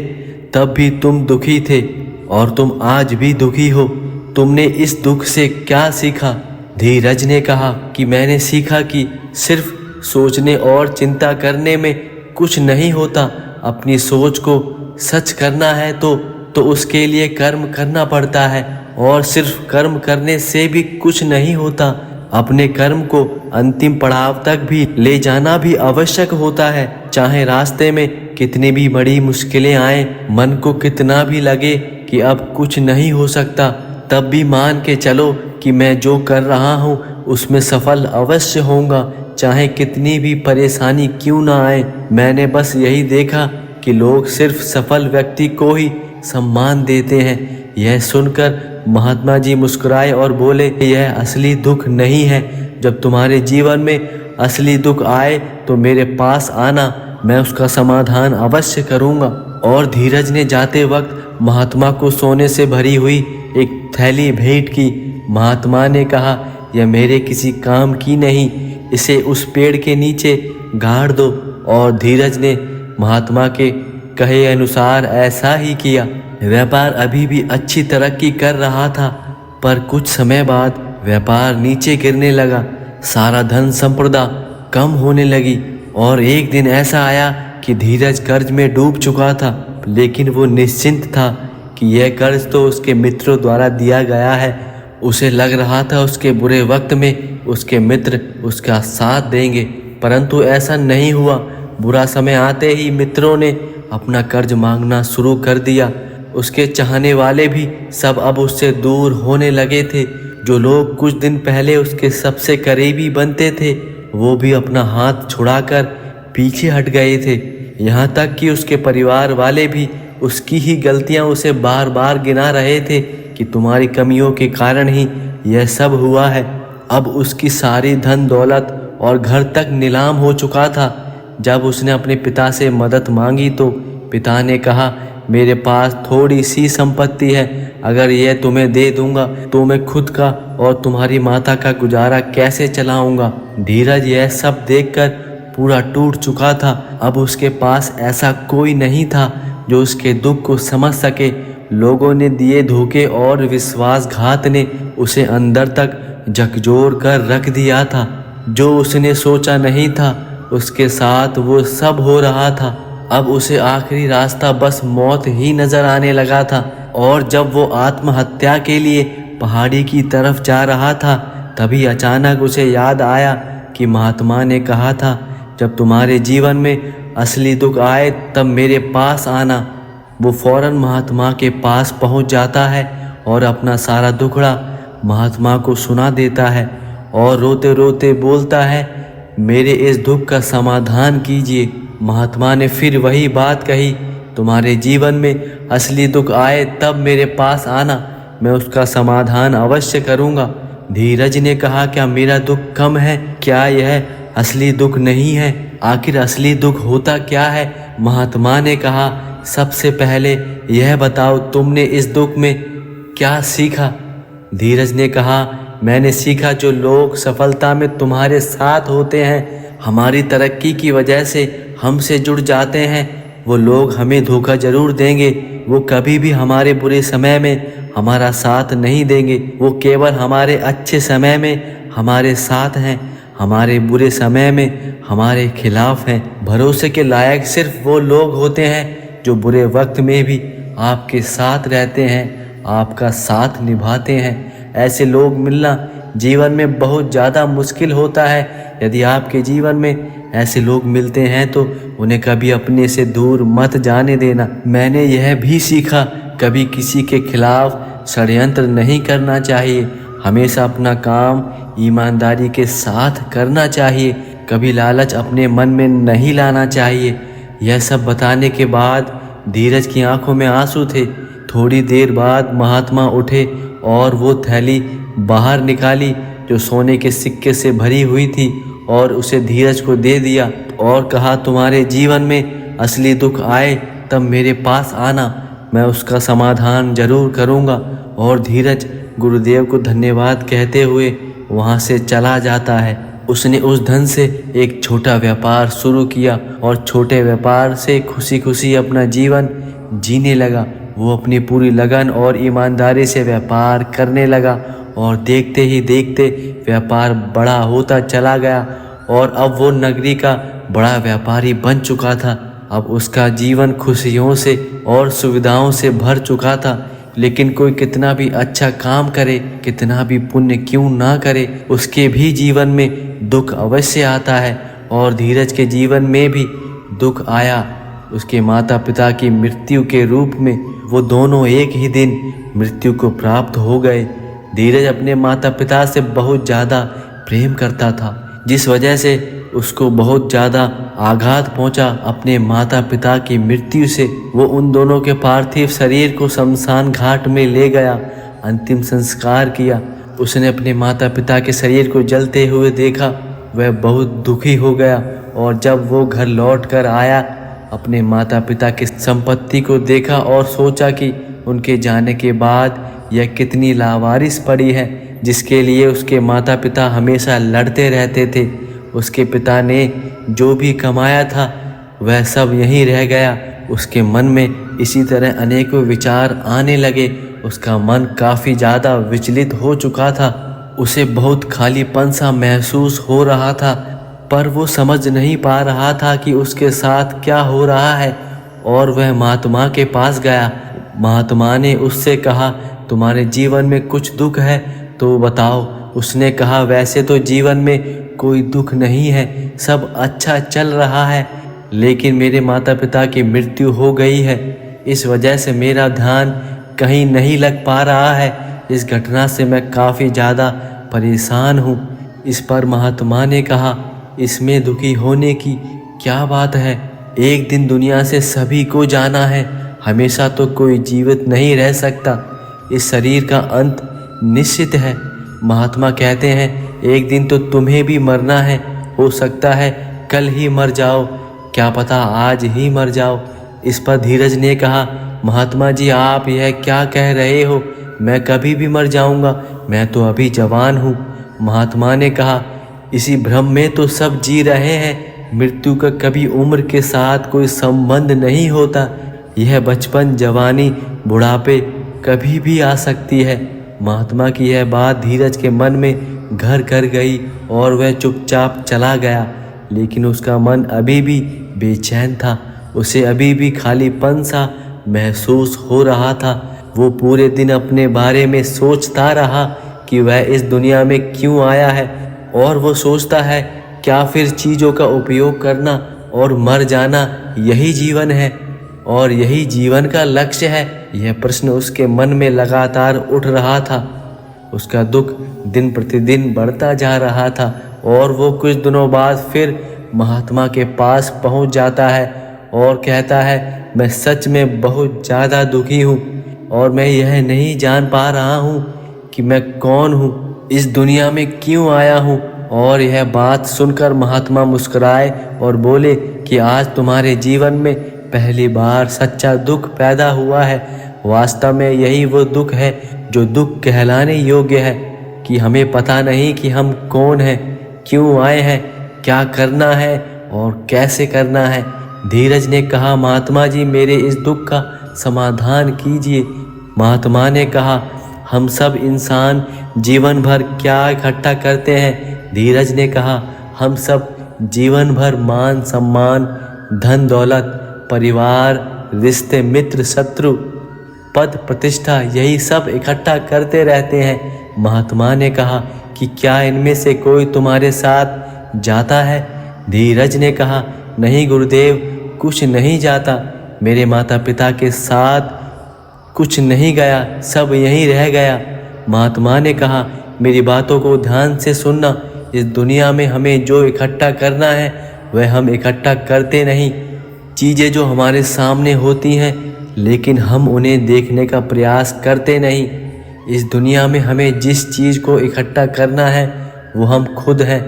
तब भी तुम दुखी थे और तुम आज भी दुखी हो, तुमने इस दुख से क्या सीखा? धीरज ने कहा कि मैंने सीखा कि सिर्फ सोचने और चिंता करने में कुछ नहीं होता, अपनी सोच को सच करना है तो उसके लिए कर्म करना पड़ता है और सिर्फ कर्म करने से भी कुछ नहीं होता, अपने कर्म को अंतिम पड़ाव तक भी ले जाना भी आवश्यक होता है। चाहे रास्ते में कितनी भी बड़ी मुश्किलें आए, मन को कितना भी लगे कि अब कुछ नहीं हो सकता, तब भी मान के चलो कि मैं जो कर रहा हूँ उसमें सफल अवश्य होऊंगा, चाहे कितनी भी परेशानी क्यों ना आए। मैंने बस यही देखा कि लोग सिर्फ सफल व्यक्ति को ही सम्मान देते हैं। यह सुनकर महात्मा जी मुस्कुराए और बोले, यह असली दुख नहीं है। जब तुम्हारे जीवन में असली दुख आए तो मेरे पास आना, मैं उसका समाधान अवश्य करूँगा। और धीरज ने जाते वक्त महात्मा को सोने से भरी हुई एक थैली भेंट की। महात्मा ने कहा, यह मेरे किसी काम की नहीं, इसे उस पेड़ के नीचे गाड़ दो। और धीरज ने महात्मा के कहे अनुसार ऐसा ही किया। व्यापार अभी भी अच्छी तरक्की कर रहा था, पर कुछ समय बाद व्यापार नीचे गिरने लगा, सारा धन संपदा कम होने लगी। और एक दिन ऐसा आया कि धीरज कर्ज में डूब चुका था, लेकिन वो निश्चिंत था कि यह कर्ज तो उसके मित्रों द्वारा दिया गया है। उसे लग रहा था उसके बुरे वक्त में उसके मित्र उसका साथ देंगे, परंतु ऐसा नहीं हुआ। बुरा समय आते ही मित्रों ने अपना कर्ज मांगना शुरू कर दिया। उसके चाहने वाले भी सब अब उससे दूर होने लगे थे। जो लोग कुछ दिन पहले उसके सबसे करीबी बनते थे, वो भी अपना हाथ छुड़ाकर पीछे हट गए थे। यहाँ तक कि उसके परिवार वाले भी उसकी ही गलतियाँ उसे बार बार गिना रहे थे कि तुम्हारी कमियों के कारण ही यह सब हुआ है। अब उसकी सारी धन दौलत और घर तक नीलाम हो चुका था। जब उसने अपने पिता से मदद मांगी तो पिता ने कहा, मेरे पास थोड़ी सी संपत्ति है, अगर यह तुम्हें दे दूंगा तो मैं खुद का और तुम्हारी माता का गुजारा कैसे चलाऊंगा। धीरज यह सब देखकर पूरा टूट चुका था। अब उसके पास ऐसा कोई नहीं था जो उसके दुख को समझ सके। लोगों ने दिए धोखे और विश्वासघात ने उसे अंदर तक झकझोर कर रख दिया था। जो उसने सोचा नहीं था उसके साथ वो सब हो रहा था। अब उसे आखिरी रास्ता बस मौत ही नजर आने लगा था। और जब वो आत्महत्या के लिए पहाड़ी की तरफ जा रहा था, तभी अचानक उसे याद आया कि महात्मा ने कहा था, जब तुम्हारे जीवन में असली दुख आए तब मेरे पास आना। वो फौरन महात्मा के पास पहुंच जाता है और अपना सारा दुखड़ा महात्मा को सुना देता है और रोते रोते बोलता है, मेरे इस दुख का समाधान कीजिए। महात्मा ने फिर वही बात कही, तुम्हारे जीवन में असली दुख आए तब मेरे पास आना, मैं उसका समाधान अवश्य करूँगा। धीरज ने कहा, क्या मेरा दुख कम है? क्या यह असली दुख नहीं है? आखिर असली दुख होता क्या है? महात्मा ने कहा, सबसे पहले यह बताओ तुमने इस दुख में क्या सीखा? धीरज ने कहा, मैंने सीखा जो लोग सफलता में तुम्हारे साथ होते हैं, हमारी तरक्की की वजह से हमसे जुड़ जाते हैं, वो लोग हमें धोखा जरूर देंगे। वो कभी भी हमारे बुरे समय में हमारा साथ नहीं देंगे। वो केवल हमारे अच्छे समय में हमारे साथ हैं, हमारे बुरे समय में हमारे खिलाफ हैं। भरोसे के लायक सिर्फ वो लोग होते हैं जो बुरे वक्त में भी आपके साथ रहते हैं, आपका साथ निभाते हैं। ऐसे लोग मिलना जीवन में बहुत ज़्यादा मुश्किल होता है। यदि आपके जीवन में ऐसे लोग मिलते हैं तो उन्हें कभी अपने से दूर मत जाने देना। मैंने यह भी सीखा, कभी किसी के खिलाफ षड्यंत्र नहीं करना चाहिए, हमेशा अपना काम ईमानदारी के साथ करना चाहिए, कभी लालच अपने मन में नहीं लाना चाहिए। यह सब बताने के बाद धीरज की आंखों में आंसू थे। थोड़ी देर बाद महात्मा उठे और वो थैली बाहर निकाली जो सोने के सिक्के से भरी हुई थी और उसे धीरज को दे दिया और कहा, तुम्हारे जीवन में असली दुख आए तब मेरे पास आना, मैं उसका समाधान जरूर करूँगा। और धीरज गुरुदेव को धन्यवाद कहते हुए वहाँ से चला जाता है। उसने उस धन से एक छोटा व्यापार शुरू किया और छोटे व्यापार से खुशी खुशी अपना जीवन जीने लगा। वो अपनी पूरी लगन और ईमानदारी से व्यापार करने लगा और देखते ही देखते व्यापार बड़ा होता चला गया और अब वो नगरी का बड़ा व्यापारी बन चुका था। अब उसका जीवन खुशियों से और सुविधाओं से भर चुका था। लेकिन कोई कितना भी अच्छा काम करे, कितना भी पुण्य क्यों ना करे, उसके भी जीवन में दुख अवश्य आता है। और धीरज के जीवन में भी दुख आया, उसके माता पिता की मृत्यु के रूप में। वो दोनों एक ही दिन मृत्यु को प्राप्त हो गए। धीरज अपने माता पिता से बहुत ज़्यादा प्रेम करता था, जिस वजह से उसको बहुत ज़्यादा आघात पहुंचा अपने माता पिता की मृत्यु से। वो उन दोनों के पार्थिव शरीर को शमशान घाट में ले गया, अंतिम संस्कार किया। उसने अपने माता पिता के शरीर को जलते हुए देखा, वह बहुत दुखी हो गया। और जब वो घर लौट कर आया, अपने माता पिता की संपत्ति को देखा और सोचा कि उनके जाने के बाद यह कितनी लावारिस पड़ी है, जिसके लिए उसके माता पिता हमेशा लड़ते रहते थे। उसके पिता ने जो भी कमाया था वह सब यहीं रह गया। उसके मन में इसी तरह अनेकों विचार आने लगे। उसका मन काफ़ी ज़्यादा विचलित हो चुका था। उसे बहुत खालीपन सा महसूस हो रहा था, पर वो समझ नहीं पा रहा था कि उसके साथ क्या हो रहा है। और वह महात्मा के पास गया। महात्मा ने उससे कहा, तुम्हारे जीवन में कुछ दुख है तो बताओ। उसने कहा, वैसे तो जीवन में कोई दुख नहीं है, सब अच्छा चल रहा है, लेकिन मेरे माता पिता की मृत्यु हो गई है। इस वजह से मेरा ध्यान कहीं नहीं लग पा रहा है। इस घटना से मैं काफ़ी ज़्यादा परेशान हूँ। इस पर महात्मा ने कहा, इसमें दुखी होने की क्या बात है? एक दिन दुनिया से सभी को जाना है, हमेशा तो कोई जीवित नहीं रह सकता। इस शरीर का अंत निश्चित है। महात्मा कहते हैं, एक दिन तो तुम्हें भी मरना है। हो सकता है कल ही मर जाओ, क्या पता आज ही मर जाओ। इस पर धीरज ने कहा, महात्मा जी आप यह क्या कह रहे हो? मैं कभी भी मर जाऊंगा, मैं तो अभी जवान हूँ। महात्मा ने कहा, इसी भ्रम में तो सब जी रहे हैं। मृत्यु का कभी उम्र के साथ कोई संबंध नहीं होता। यह बचपन, जवानी, बुढ़ापे कभी भी आ सकती है। महात्मा की यह बात धीरज के मन में घर कर गई और वह चुपचाप चला गया। लेकिन उसका मन अभी भी बेचैन था उसे अभी भी खालीपन सा महसूस हो रहा था। वो पूरे दिन अपने बारे में सोचता रहा कि वह इस दुनिया में क्यों आया है, और वो सोचता है क्या फिर चीज़ों का उपयोग करना और मर जाना यही जीवन है और यही जीवन का लक्ष्य है। यह प्रश्न उसके मन में लगातार उठ रहा था। उसका दुख दिन प्रतिदिन बढ़ता जा रहा था और वो कुछ दिनों बाद फिर महात्मा के पास पहुंच जाता है और कहता है, मैं सच में बहुत ज़्यादा दुखी हूँ और मैं यह नहीं जान पा रहा हूँ कि मैं कौन हूँ, इस दुनिया में क्यों आया हूँ। और यह बात सुनकर महात्मा मुस्कुराए और बोले कि आज तुम्हारे जीवन में पहली बार सच्चा दुख पैदा हुआ है। वास्तव में यही वो दुख है जो दुख कहलाने योग्य है कि हमें पता नहीं कि हम कौन हैं, क्यों आए हैं, क्या करना है और कैसे करना है। धीरज ने कहा, महात्मा जी मेरे इस दुख का समाधान कीजिए। महात्मा ने कहा, हम सब इंसान जीवन भर क्या इकट्ठा करते हैं। धीरज ने कहा, हम सब जीवन भर मान सम्मान, धन दौलत, परिवार, रिश्ते, मित्र, शत्रु, पद, प्रतिष्ठा, यही सब इकट्ठा करते रहते हैं। महात्मा ने कहा कि क्या इनमें से कोई तुम्हारे साथ जाता है। धीरज ने कहा, नहीं गुरुदेव, कुछ नहीं जाता। मेरे माता पिता के साथ कुछ नहीं गया, सब यहीं रह गया। महात्मा ने कहा, मेरी बातों को ध्यान से सुनना। इस दुनिया में हमें जो इकट्ठा करना है वह हम इकट्ठा करते नहीं। चीज़ें जो हमारे सामने होती हैं लेकिन हम उन्हें देखने का प्रयास करते नहीं। इस दुनिया में हमें जिस चीज़ को इकट्ठा करना है वो हम खुद हैं,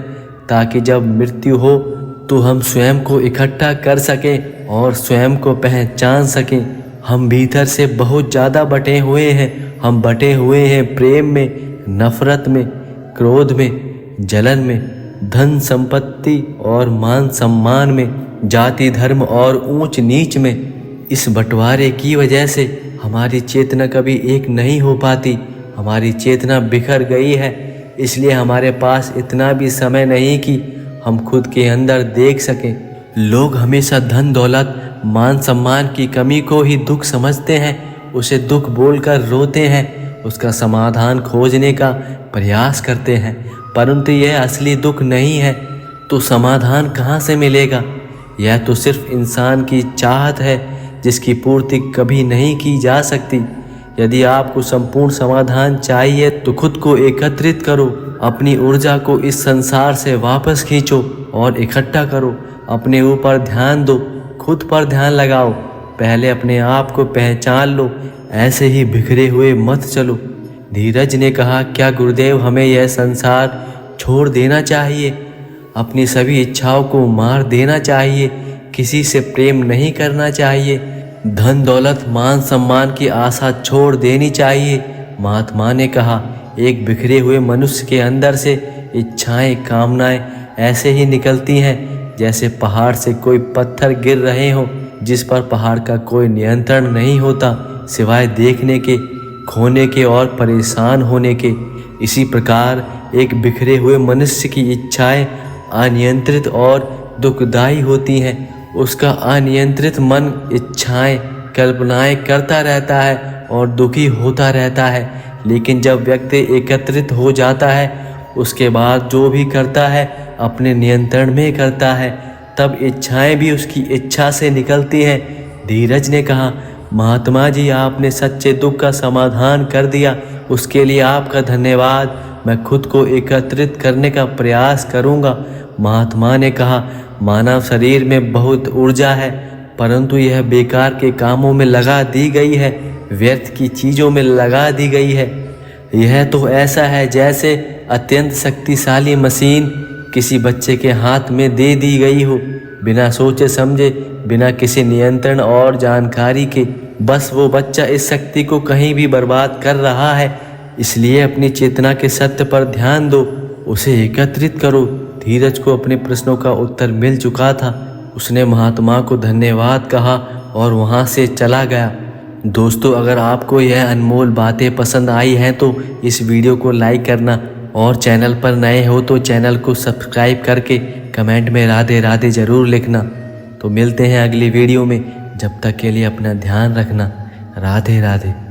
ताकि जब मृत्यु हो तो हम स्वयं को इकट्ठा कर सकें और स्वयं को पहचान सकें। हम भीतर से बहुत ज़्यादा बटे हुए हैं। हम बटे हुए हैं प्रेम में, नफरत में, क्रोध में, जलन में, धन संपत्ति और मान सम्मान में, जाति धर्म और ऊंच नीच में। इस बंटवारे की वजह से हमारी चेतना कभी एक नहीं हो पाती। हमारी चेतना बिखर गई है, इसलिए हमारे पास इतना भी समय नहीं कि हम खुद के अंदर देख सकें। लोग हमेशा धन दौलत, मान सम्मान की कमी को ही दुख समझते हैं, उसे दुख बोलकर रोते हैं, उसका समाधान खोजने का प्रयास करते हैं, परंतु यह असली दुख नहीं है। तो समाधान कहाँ से मिलेगा? यह तो सिर्फ इंसान की चाहत है जिसकी पूर्ति कभी नहीं की जा सकती। यदि आपको संपूर्ण समाधान चाहिए तो खुद को एकत्रित करो, अपनी ऊर्जा को इस संसार से वापस खींचो और इकट्ठा करो। अपने ऊपर ध्यान दो, खुद पर ध्यान लगाओ। पहले अपने आप को पहचान लो, ऐसे ही बिखरे हुए मत चलो। धीरज ने कहा, क्या गुरुदेव हमें यह संसार छोड़ देना चाहिए? अपनी सभी इच्छाओं को मार देना चाहिए? किसी से प्रेम नहीं करना चाहिए? धन दौलत मान सम्मान की आशा छोड़ देनी चाहिए? महात्मा ने कहा, एक बिखरे हुए मनुष्य के अंदर से इच्छाएं, कामनाएं ऐसे ही निकलती हैं जैसे पहाड़ से कोई पत्थर गिर रहे हो, जिस पर पहाड़ का कोई नियंत्रण नहीं होता सिवाय देखने के, खोने के और परेशान होने के। इसी प्रकार एक बिखरे हुए मनुष्य की इच्छाएं अनियंत्रित और दुखदायी होती हैं। उसका अनियंत्रित मन इच्छाएं, कल्पनाएं करता रहता है और दुखी होता रहता है। लेकिन जब व्यक्ति एकत्रित हो जाता है, उसके बाद जो भी करता है अपने नियंत्रण में करता है, तब इच्छाएं भी उसकी इच्छा से निकलती हैं। धीरज ने कहा, महात्मा जी आपने सच्चे दुख का समाधान कर दिया, उसके लिए आपका धन्यवाद। मैं खुद को एकत्रित करने का प्रयास करूंगा। महात्मा ने कहा, मानव शरीर में बहुत ऊर्जा है, परंतु यह बेकार के कामों में लगा दी गई है, व्यर्थ की चीज़ों में लगा दी गई है। यह तो ऐसा है जैसे अत्यंत शक्तिशाली मशीन किसी बच्चे के हाथ में दे दी गई हो, बिना सोचे समझे, बिना किसी नियंत्रण और जानकारी के। बस वो बच्चा इस शक्ति को कहीं भी बर्बाद कर रहा है। इसलिए अपनी चेतना के सत्य पर ध्यान दो, उसे एकत्रित करो। धीरज को अपने प्रश्नों का उत्तर मिल चुका था। उसने महात्मा को धन्यवाद कहा और वहाँ से चला गया। दोस्तों, अगर आपको यह अनमोल बातें पसंद आई हैं तो इस वीडियो को लाइक करना और चैनल पर नए हो तो चैनल को सब्सक्राइब करके कमेंट में राधे राधे ज़रूर लिखना। तो मिलते हैं अगली वीडियो में। जब तक के लिए अपना ध्यान रखना। राधे राधे।